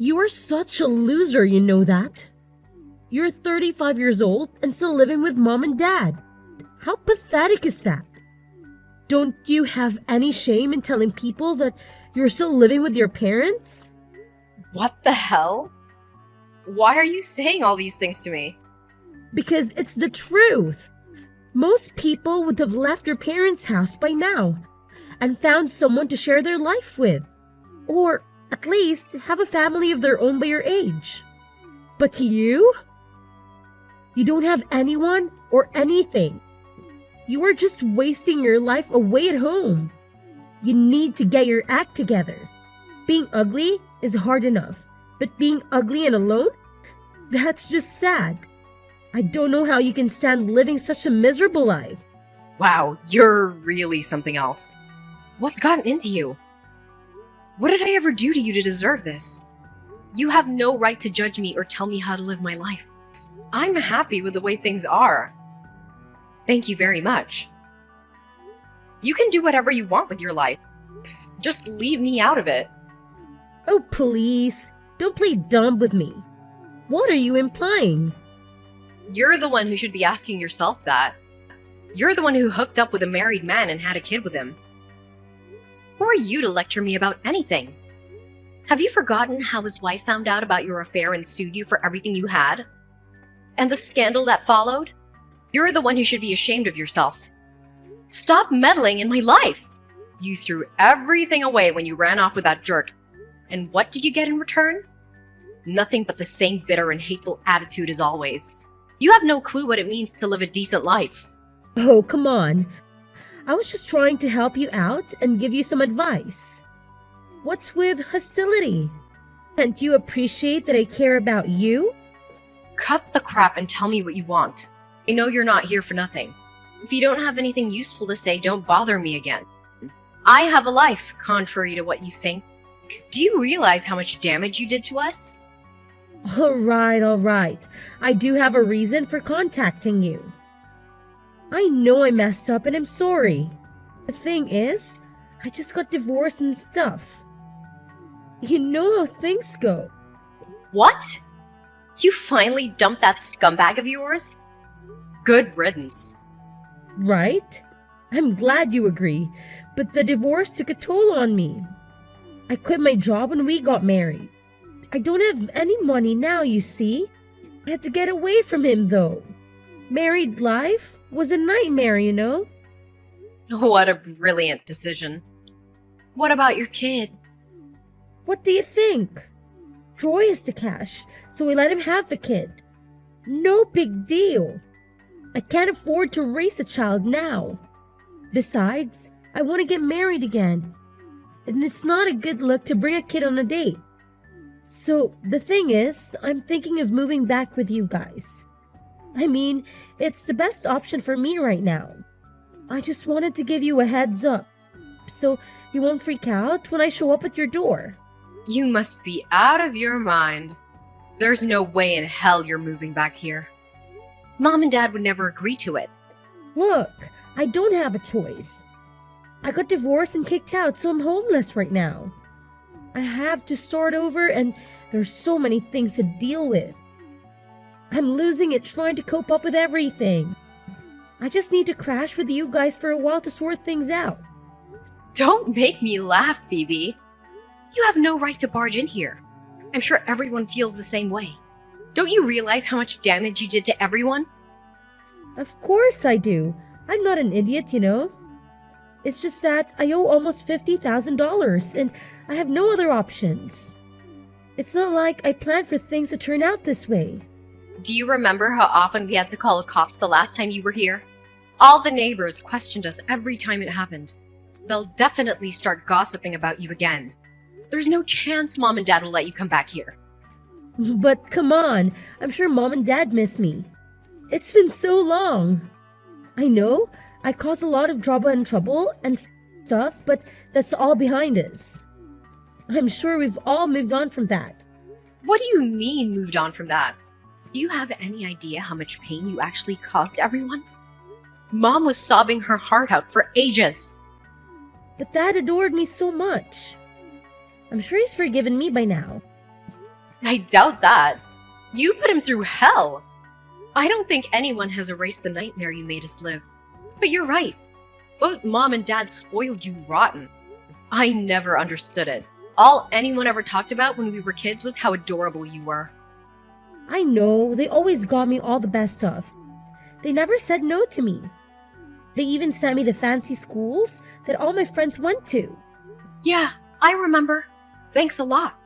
You are such a loser, you know that? You're 35 years old and still living with mom and dad. How pathetic is that? Don't you have any shame in telling people that you're still living with your parents? What the hell? Why are you saying all these things to me? Because it's the truth. Most people would have left their parents' house by now and found someone to share their life with. Or at least have a family of their own by your age. But you don't have anyone or anything. You are just wasting your life away at home. You need to get your act together. Being ugly is hard enough, but being ugly and alone? That's just sad. I don't know how you can stand living such a miserable life. Wow, you're really something else. What's gotten into you? What did I ever do to you to deserve this? You have no right to judge me or tell me how to live my life. I'm happy with the way things are. Thank you very much. You can do whatever you want with your life. Just leave me out of it. Oh, please. Don't play dumb with me. What are you implying? You're the one who should be asking yourself that. You're the one who hooked up with a married man and had a kid with him. Who are you to lecture me about anything? Have you forgotten how his wife found out about your affair and sued you for everything you had? And the scandal that followed? You're the one who should be ashamed of yourself. Stop meddling in my life! You threw everything away when you ran off with that jerk. And what did you get in return? Nothing but the same bitter and hateful attitude as always. You have no clue what it means to live a decent life. Oh, come on. I was just trying to help you out and give you some advice. What's with hostility? Can't you appreciate that I care about you? Cut the crap and tell me what you want. I know you're not here for nothing. If you don't have anything useful to say, don't bother me again. I have a life, contrary to what you think. Do you realize how much damage you did to us? All right. I do have a reason for contacting you. I know I messed up and I'm sorry. The thing is, I just got divorced and stuff. You know how things go. What? You finally dumped that scumbag of yours? Good riddance. Right? I'm glad you agree, but the divorce took a toll on me. I quit my job when we got married. I don't have any money now, you see. I had to get away from him, though. Married life was a nightmare, you know? What a brilliant decision. What about your kid? What do you think? Troy is the cash, so we let him have the kid. No big deal. I can't afford to raise a child now. Besides, I want to get married again. And it's not a good look to bring a kid on a date. So, the thing is, I'm thinking of moving back with you guys. I mean, it's the best option for me right now. I just wanted to give you a heads up, so you won't freak out when I show up at your door. You must be out of your mind. There's no way in hell you're moving back here. Mom and Dad would never agree to it. Look, I don't have a choice. I got divorced and kicked out, so I'm homeless right now. I have to start over, and there's so many things to deal with. I'm losing it trying to cope up with everything. I just need to crash with you guys for a while to sort things out. Don't make me laugh, Phoebe. You have no right to barge in here. I'm sure everyone feels the same way. Don't you realize how much damage you did to everyone? Of course I do. I'm not an idiot, you know. It's just that I owe almost $50,000 and I have no other options. It's not like I planned for things to turn out this way. Do you remember how often we had to call the cops the last time you were here? All the neighbors questioned us every time it happened. They'll definitely start gossiping about you again. There's no chance Mom and Dad will let you come back here. But come on, I'm sure Mom and Dad miss me. It's been so long. I know, I caused a lot of drama and trouble and stuff, but that's all behind us. I'm sure we've all moved on from that. What do you mean moved on from that? Do you have any idea how much pain you actually caused everyone? Mom was sobbing her heart out for ages. But Dad adored me so much. I'm sure he's forgiven me by now. I doubt that. You put him through hell. I don't think anyone has erased the nightmare you made us live. But you're right. Both Mom and Dad spoiled you rotten. I never understood it. All anyone ever talked about when we were kids was how adorable you were. I know, they always got me all the best stuff. They never said no to me. They even sent me to fancy schools that all my friends went to. Yeah, I remember. Thanks a lot.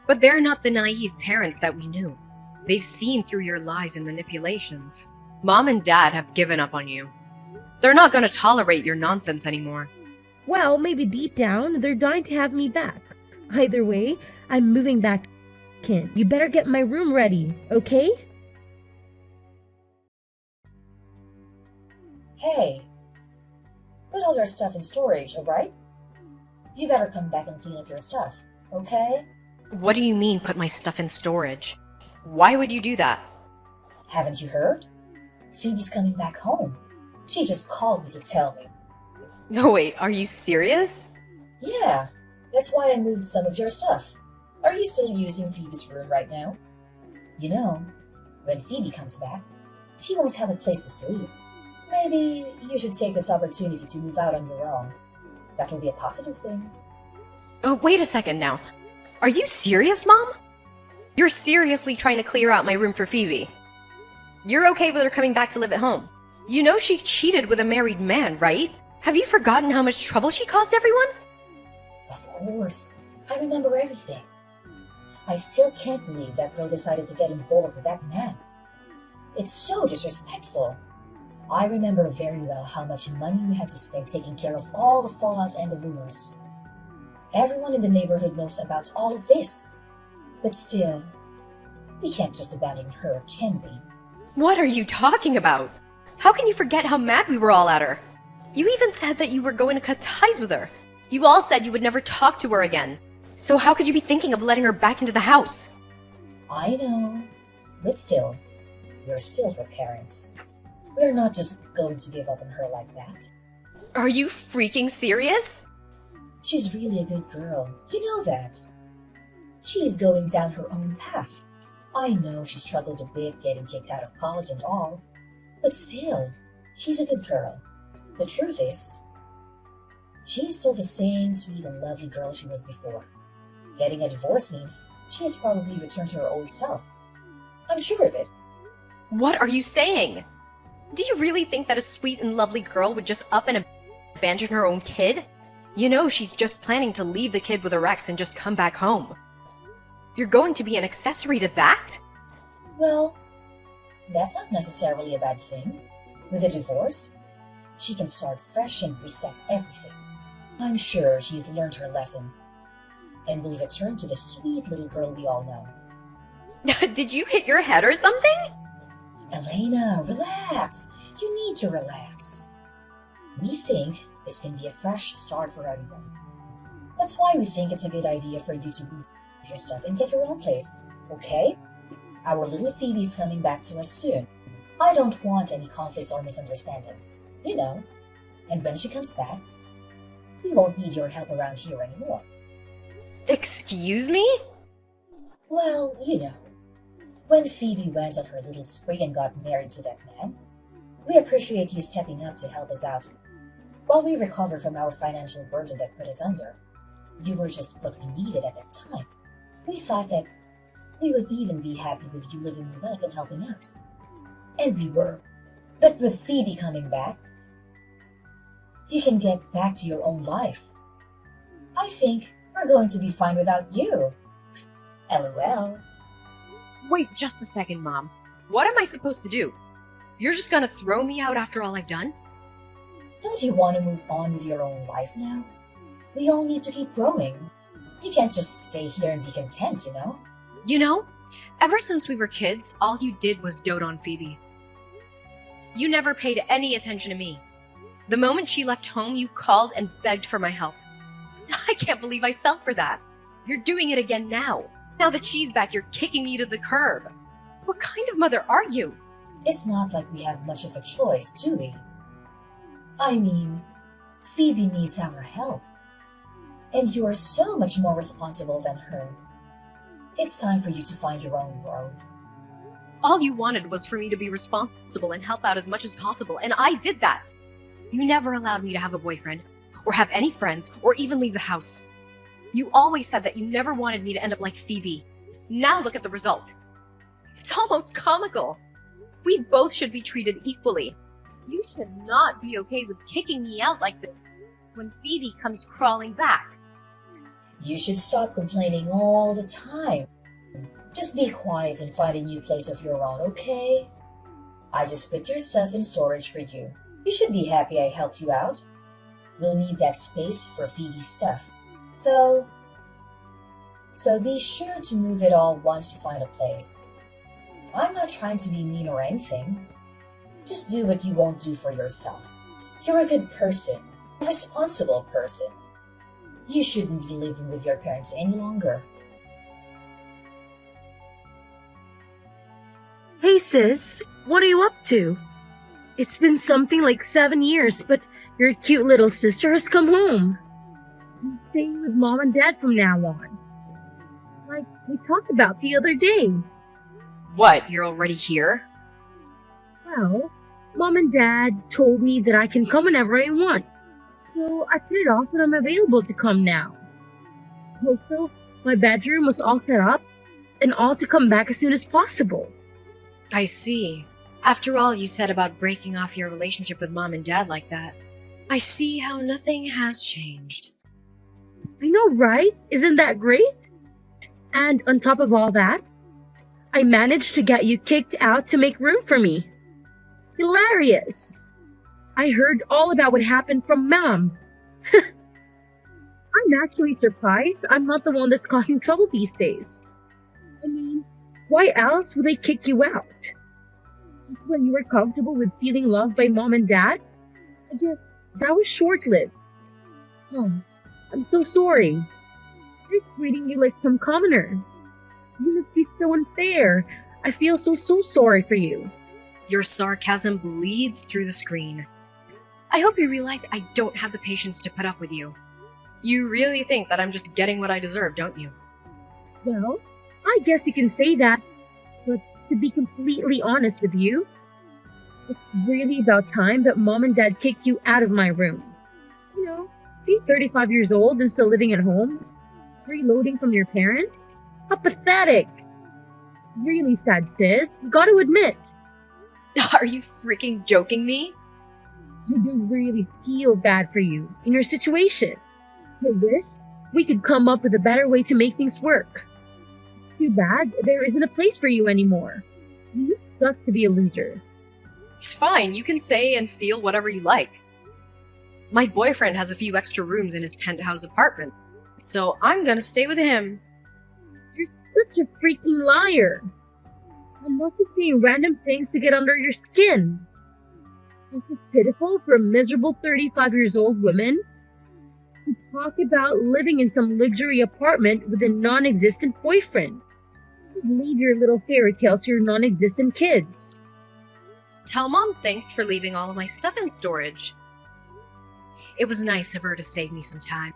But they're not the naive parents that we knew. They've seen through your lies and manipulations. Mom and Dad have given up on you. They're not going to tolerate your nonsense anymore. Well, maybe deep down, they're dying to have me back. Either way, I'm moving back in. You better get my room ready, okay? Hey, put all your stuff in storage, alright? You better come back and clean up your stuff, okay? What do you mean, put my stuff in storage? Why would you do that? Haven't you heard? Phoebe's coming back home. She just called me to tell me. No, wait, are you serious? Yeah, that's why I moved some of your stuff. Are you still using Phoebe's room right now? You know, when Phoebe comes back, she won't have a place to sleep. Maybe you should take this opportunity to move out on your own. That will be a positive thing. Oh, wait a second now. Are you serious, Mom? You're seriously trying to clear out my room for Phoebe? You're okay with her coming back to live at home? You know she cheated with a married man, right? Have you forgotten how much trouble she caused everyone? Of course. I remember everything. I still can't believe that girl decided to get involved with that man. It's so disrespectful. I remember very well how much money we had to spend taking care of all the fallout and the rumors. Everyone in the neighborhood knows about all of this. But still, we can't just abandon her, can we? What are you talking about? How can you forget how mad we were all at her? You even said that you were going to cut ties with her. You all said you would never talk to her again. So how could you be thinking of letting her back into the house? I know, but still, we're still her parents. We're not just going to give up on her like that. Are you freaking serious? She's really a good girl. You know that. She's going down her own path. I know she struggled a bit getting kicked out of college and all, but still, she's a good girl. The truth is, she's still the same sweet and lovely girl she was before. Getting a divorce means she has probably returned to her old self. I'm sure of it. What are you saying? Do you really think that a sweet and lovely girl would just up and abandon her own kid? You know she's just planning to leave the kid with her ex and just come back home. You're going to be an accessory to that? Well, that's not necessarily a bad thing. With a divorce, she can start fresh and reset everything. I'm sure she's learned her lesson and will return to the sweet little girl we all know. Did you hit your head or something? Elena, relax. You need to relax. We think this can be a fresh start for everyone. That's why we think it's a good idea for you to move your stuff and get your own place, okay? Our little Phoebe's coming back to us soon. I don't want any conflicts or misunderstandings, you know. And when she comes back, we won't need your help around here anymore. Excuse me? Well, you know, when Phoebe went on her little spree and got married to that man, we appreciate you stepping up to help us out while we recover from our financial burden that put us under. You were just what we needed at that time. We thought that we would even be happy with you living with us and helping out. And we were. But with Phoebe coming back, you can get back to your own life. I think we're going to be fine without you. LOL. Wait just a second, Mom. What am I supposed to do? You're just gonna throw me out after all I've done? Don't you want to move on with your own life now? We all need to keep growing. You can't just stay here and be content, you know? You know, ever since we were kids, all you did was dote on Phoebe. You never paid any attention to me. The moment she left home, you called and begged for my help. I can't believe I fell for that. You're doing it again now. Now that she's back, you're kicking me to the curb. What kind of mother are you? It's not like we have much of a choice, do we? I mean, Phoebe needs our help. And you're so much more responsible than her. It's time for you to find your own road. All you wanted was for me to be responsible and help out as much as possible, and I did that. You never allowed me to have a boyfriend, or have any friends, or even leave the house. You always said that you never wanted me to end up like Phoebe. Now look at the result. It's almost comical. We both should be treated equally. You should not be okay with kicking me out like this when Phoebe comes crawling back. You should stop complaining all the time. Just be quiet and find a new place of your own, okay? I just put your stuff in storage for you. You should be happy I helped you out. We'll need that space for Phoebe's stuff, though. So be sure to move it all once you find a place. I'm not trying to be mean or anything. Just do what you won't do for yourself. You're a good person, a responsible person. You shouldn't be living with your parents any longer. Hey sis, what are you up to? It's been something like 7 years, but your cute little sister has come home. I'm staying with mom and dad from now on. Like we talked about the other day. What, you're already here? Well, mom and dad told me that I can come whenever I want. So I put it off that I'm available to come now. Also, my bedroom was all set up and all to come back as soon as possible. I see. After all you said about breaking off your relationship with mom and dad like that, I see how nothing has changed. I know, right? Isn't that great? And on top of all that, I managed to get you kicked out to make room for me. Hilarious! I heard all about what happened from Mom. I'm actually surprised I'm not the one that's causing trouble these days. I mean, why else would they kick you out? When you were comfortable with feeling loved by Mom and Dad? I guess that was short-lived. Oh, I'm so sorry. They're treating you like some commoner. You must be so unfair. I feel so sorry for you. Your sarcasm bleeds through the screen. I hope you realize I don't have the patience to put up with you. You really think that I'm just getting what I deserve, don't you? Well, I guess you can say that, but to be completely honest with you, it's really about time that Mom and Dad kicked you out of my room. You know, being 35 years old and still living at home, reloading from your parents? How pathetic! Really sad, sis. Gotta admit. Are you freaking joking me? I do really feel bad for you in your situation. I wish we could come up with a better way to make things work. Too bad there isn't a place for you anymore. You suck to be a loser. It's fine, you can say and feel whatever you like. My boyfriend has a few extra rooms in his penthouse apartment, so I'm gonna stay with him. You're such a freaking liar. I'm not just saying random things to get under your skin. This is pitiful for a miserable 35 years old woman to talk about living in some luxury apartment with a non-existent boyfriend. Leave your little fairy tales to your non-existent kids. Tell Mom thanks for leaving all of my stuff in storage. It was nice of her to save me some time.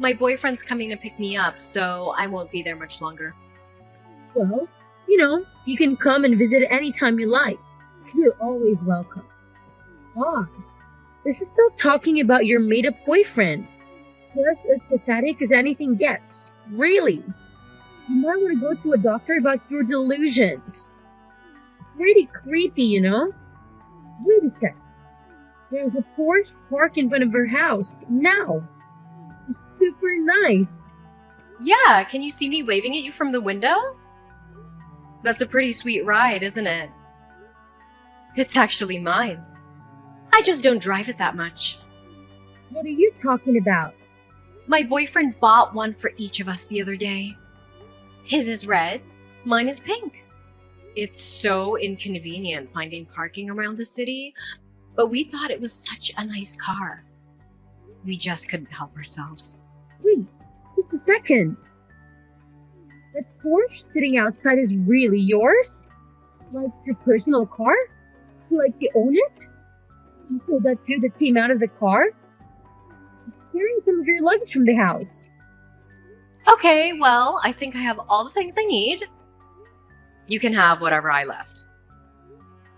My boyfriend's coming to pick me up, so I won't be there much longer. Well, you can come and visit anytime you like. You're always welcome. Gosh, this is still talking about your made-up boyfriend. Just as pathetic as anything gets. Really. You might want to go to a doctor about your delusions. Pretty creepy, you know? Wait a sec. There's a Porsche parked in front of her house now. It's super nice. Yeah, can you see me waving at you from the window? That's a pretty sweet ride, isn't it? It's actually mine. I just don't drive it that much. What are you talking about? My boyfriend bought one for each of us the other day. His is red, mine is pink. It's so inconvenient finding parking around the city, but we thought it was such a nice car. We just couldn't help ourselves. Wait, just a second. That Porsche sitting outside is really yours? Like your personal car? Like you own it? You saw that dude that came out of the car? He's carrying some of your luggage from the house. Okay, well, I think I have all the things I need. You can have whatever I left.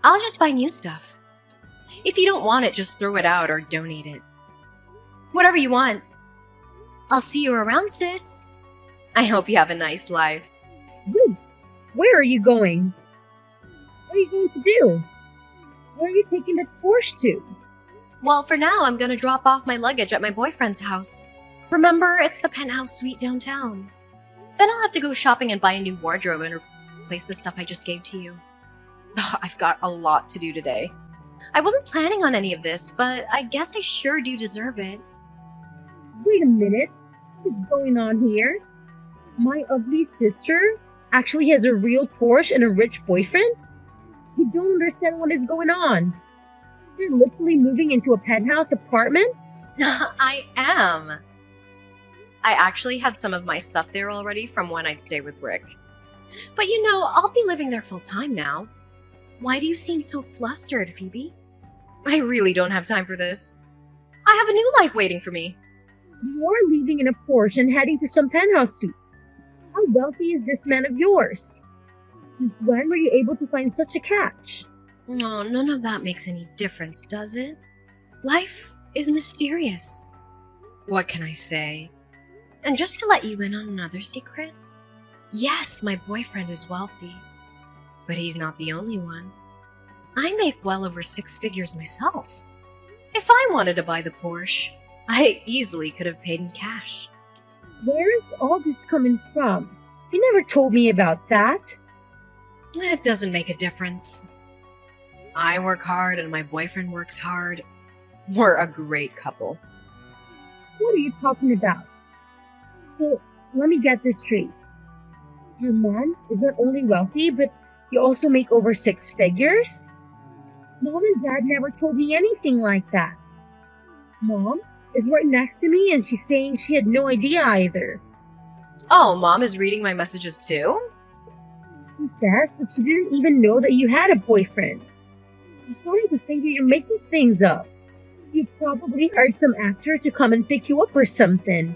I'll just buy new stuff. If you don't want it, just throw it out or donate it. Whatever you want. I'll see you around, sis. I hope you have a nice life. Wait, where are you going? What are you going to do? Where are you taking the Porsche to? Well, for now, I'm gonna drop off my luggage at my boyfriend's house. Remember, it's the penthouse suite downtown. Then I'll have to go shopping and buy a new wardrobe and replace the stuff I just gave to you. I've got a lot to do today. I wasn't planning on any of this, but I guess I sure do deserve it. Wait a minute. What's going on here? My ugly sister actually has a real Porsche and a rich boyfriend? You don't understand what is going on. You're literally moving into a penthouse apartment? I am. I actually had some of my stuff there already from when I'd stay with Rick. But you know, I'll be living there full time now. Why do you seem so flustered, Phoebe? I really don't have time for this. I have a new life waiting for me. You're leaving in a Porsche and heading to some penthouse suite. How wealthy is this man of yours? Since when were you able to find such a catch? Oh, none of that makes any difference, does it? Life is mysterious. What can I say? And just to let you in on another secret, yes, my boyfriend is wealthy, but he's not the only one. I make well over 6 figures myself. If I wanted to buy the Porsche, I easily could have paid in cash. Where is all this coming from? You never told me about that. It doesn't make a difference. I work hard and my boyfriend works hard. We're a great couple. What are you talking about? So, let me get this straight. Your man is not only wealthy, but you also make over 6 figures? Mom and Dad never told me anything like that. Mom is right next to me and she's saying she had no idea either. Oh, Mom is reading my messages too? She says that she didn't even know that you had a boyfriend. I'm starting to think that you're making things up. You probably hired some actor to come and pick you up or something.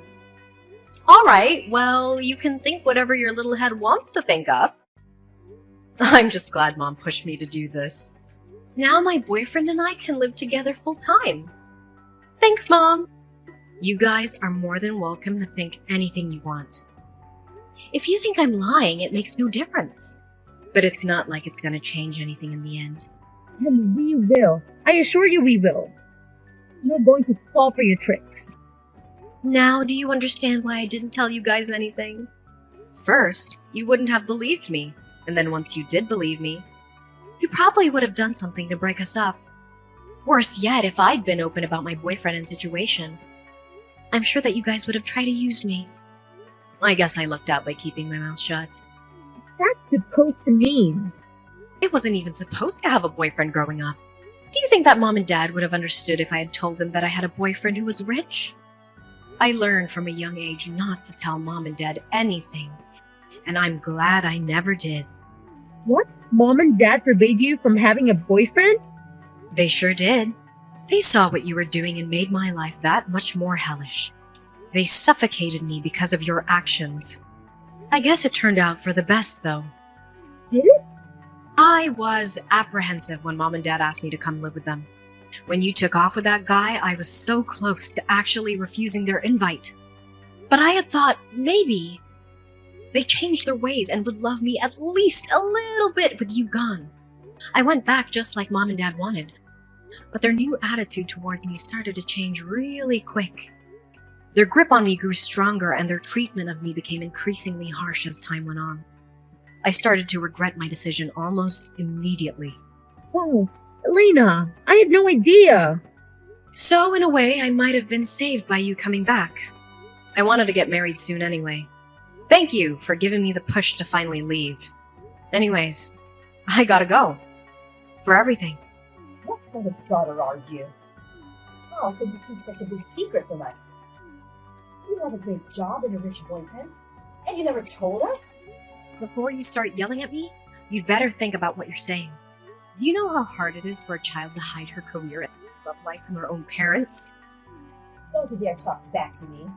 Alright, well, you can think whatever your little head wants to think up. I'm just glad Mom pushed me to do this. Now my boyfriend and I can live together full time. Thanks, Mom. You guys are more than welcome to think anything you want. If you think I'm lying, it makes no difference. But it's not like it's gonna change anything in the end. And we will. I assure you we will. You're going to fall for your tricks. Now, do you understand why I didn't tell you guys anything? First, you wouldn't have believed me. And then once you did believe me, you probably would have done something to break us up. Worse yet, if I'd been open about my boyfriend and situation, I'm sure that you guys would have tried to use me. I guess I lucked out by keeping my mouth shut. What's that supposed to mean? I wasn't even supposed to have a boyfriend growing up. Do you think that Mom and Dad would have understood if I had told them that I had a boyfriend who was rich? I learned from a young age not to tell Mom and Dad anything, and I'm glad I never did. What? Mom and Dad forbade you from having a boyfriend? They sure did. They saw what you were doing and made my life that much more hellish. They suffocated me because of your actions. I guess it turned out for the best, though. Did it? I was apprehensive when Mom and Dad asked me to come live with them. When you took off with that guy, I was so close to actually refusing their invite. But I had thought maybe they changed their ways and would love me at least a little bit with you gone. I went back just like Mom and Dad wanted. But their new attitude towards me started to change really quick. Their grip on me grew stronger and their treatment of me became increasingly harsh as time went on. I started to regret my decision almost immediately. Oh, Elena, I had no idea. So, in a way, I might have been saved by you coming back. I wanted to get married soon anyway. Thank you for giving me the push to finally leave. Anyways, I gotta go. For everything. What kind of daughter are you? How could you keep such a big secret from us? You have a great job and a rich boyfriend, and you never told us? Before you start yelling at me, you'd better think about what you're saying. Do you know how hard it is for a child to hide her career and love life from her own parents? Don't you dare talk back to me.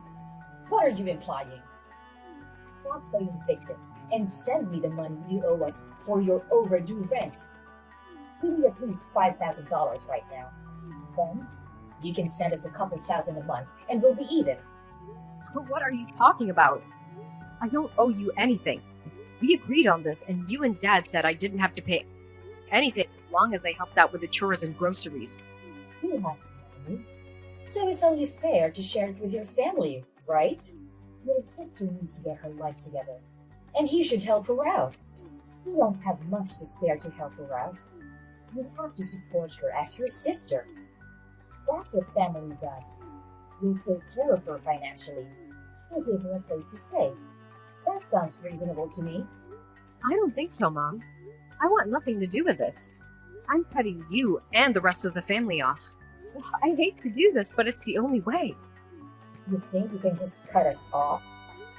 What are you implying? stop playing victim and send me the money you owe us for your overdue rent. We need at least $5,000 right now. Then, you can send us a couple thousand a month and we'll be even. What are you talking about? I don't owe you anything. We agreed on this, and you and Dad said I didn't have to pay anything as long as I helped out with the chores and groceries. You have money, so it's only fair to share it with your family, right? Your sister needs to get her life together, and you should help her out. You don't have much to spare to help her out. You have to support her as your sister. That's what family does. You take care of her financially. You give her a place to stay. That sounds reasonable to me. I don't think so, Mom. I want nothing to do with this. I'm cutting you and the rest of the family off. I hate to do this, but it's the only way. You think you can just cut us off?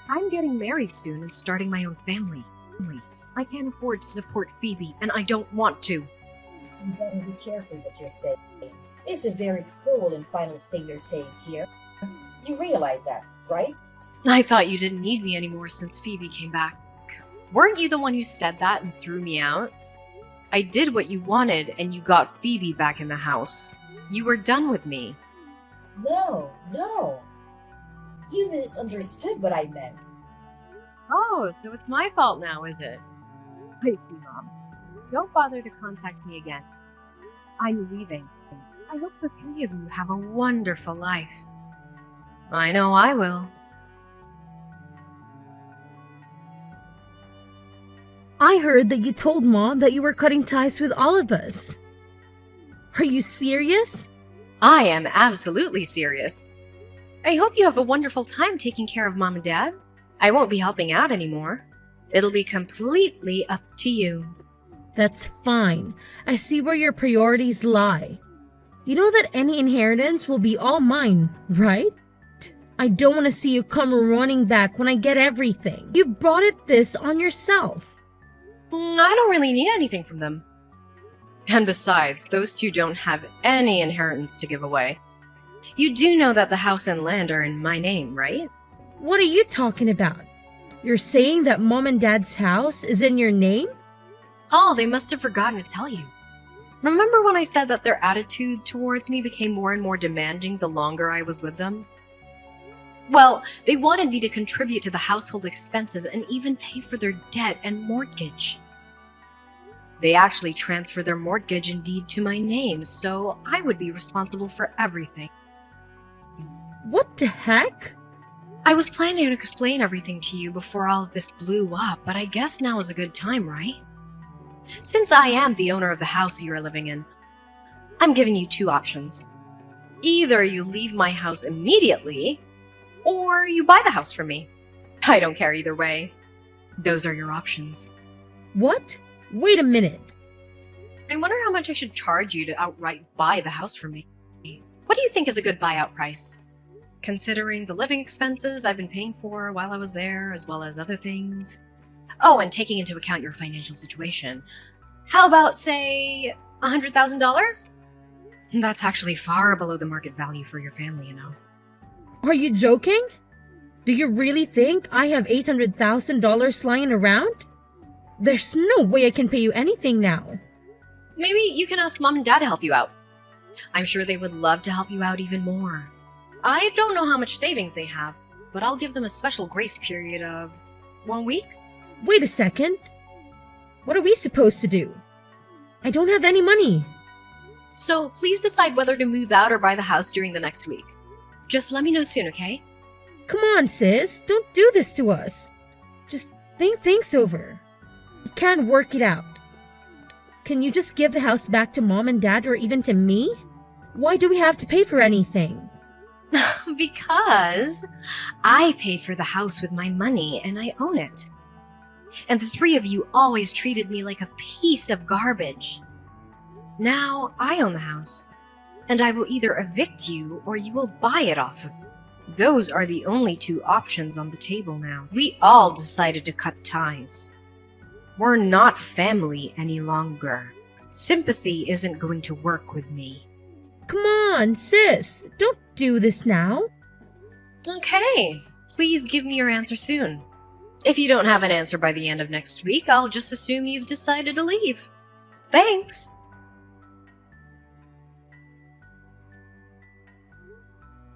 I'm getting married soon and starting my own family. I can't afford to support Phoebe, and I don't want to. You better be careful what you're saying. It's a very cruel and final thing you're saying here. You realize that, right? I thought you didn't need me anymore since Phoebe came back. Weren't you the one who said that and threw me out? I did what you wanted, and you got Phoebe back in the house. You were done with me. No. You misunderstood what I meant. Oh, so it's my fault now, is it? I see, Mom. Don't bother to contact me again. I'm leaving. I hope the three of you have a wonderful life. I know I will. I heard that you told Mom that you were cutting ties with all of us. Are you serious? I am absolutely serious. I hope you have a wonderful time taking care of Mom and Dad. I won't be helping out anymore. It'll be completely up to you. That's fine. I see where your priorities lie. You know that any inheritance will be all mine, right? I don't want to see you come running back when I get everything. You brought this on yourself. I don't really need anything from them. And besides, those two don't have any inheritance to give away. You do know that the house and land are in my name, right? What are you talking about? You're saying that Mom and Dad's house is in your name? Oh, they must have forgotten to tell you. Remember when I said that their attitude towards me became more and more demanding the longer I was with them? Well, they wanted me to contribute to the household expenses and even pay for their debt and mortgage. They actually transferred their mortgage and deed to my name, so I would be responsible for everything. What the heck? I was planning to explain everything to you before all of this blew up, but I guess now is a good time, right? Since I am the owner of the house you are living in, I'm giving you two options. Either you leave my house immediately, or you buy the house from me. I don't care either way. Those are your options. What? Wait a minute. I wonder how much I should charge you to outright buy the house from me. What do you think is a good buyout price? Considering the living expenses I've been paying for while I was there, as well as other things. Oh, and taking into account your financial situation. How about, say, $100,000? That's actually far below the market value for your family, you know. Are you joking? Do you really think I have $800,000 lying around? There's no way I can pay you anything now. Maybe you can ask Mom and Dad to help you out. I'm sure they would love to help you out even more. I don't know how much savings they have, but I'll give them a special grace period of 1 week. Wait a second. What are we supposed to do? I don't have any money. So please decide whether to move out or buy the house during the next week. Just let me know soon, okay? Come on, sis. Don't do this to us. Just think things over. We can't work it out. Can you just give the house back to Mom and Dad or even to me? Why do we have to pay for anything? Because I paid for the house with my money and I own it. And the three of you always treated me like a piece of garbage. Now I own the house, and I will either evict you or you will buy it off of me. Those are the only two options on the table now. We all decided to cut ties. We're not family any longer. Sympathy isn't going to work with me. Come on, sis. Don't do this now. Okay, please give me your answer soon. If you don't have an answer by the end of next week, I'll just assume you've decided to leave. Thanks!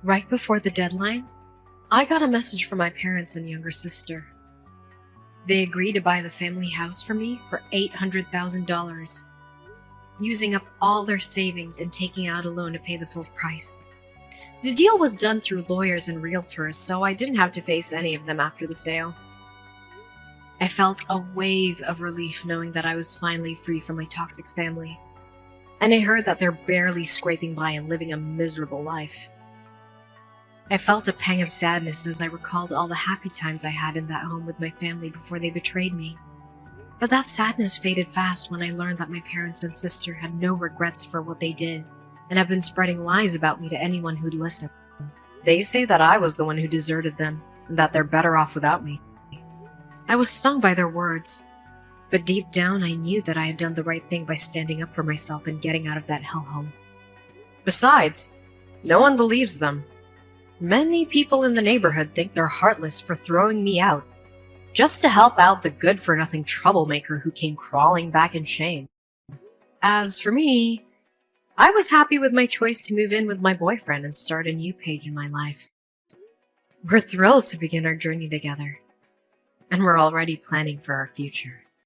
Right before the deadline, I got a message from my parents and younger sister. They agreed to buy the family house for me for $800,000, using up all their savings and taking out a loan to pay the full price. The deal was done through lawyers and realtors, so I didn't have to face any of them after the sale. I felt a wave of relief knowing that I was finally free from my toxic family, and I heard that they're barely scraping by and living a miserable life. I felt a pang of sadness as I recalled all the happy times I had in that home with my family before they betrayed me. But that sadness faded fast when I learned that my parents and sister had no regrets for what they did and have been spreading lies about me to anyone who'd listen. They say that I was the one who deserted them and that they're better off without me. I was stung by their words, but deep down I knew that I had done the right thing by standing up for myself and getting out of that hellhole. Besides, no one believes them. Many people in the neighborhood think they're heartless for throwing me out, just to help out the good-for-nothing troublemaker who came crawling back in shame. As for me, I was happy with my choice to move in with my boyfriend and start a new page in my life. We're thrilled to begin our journey together, and we're already planning for our future.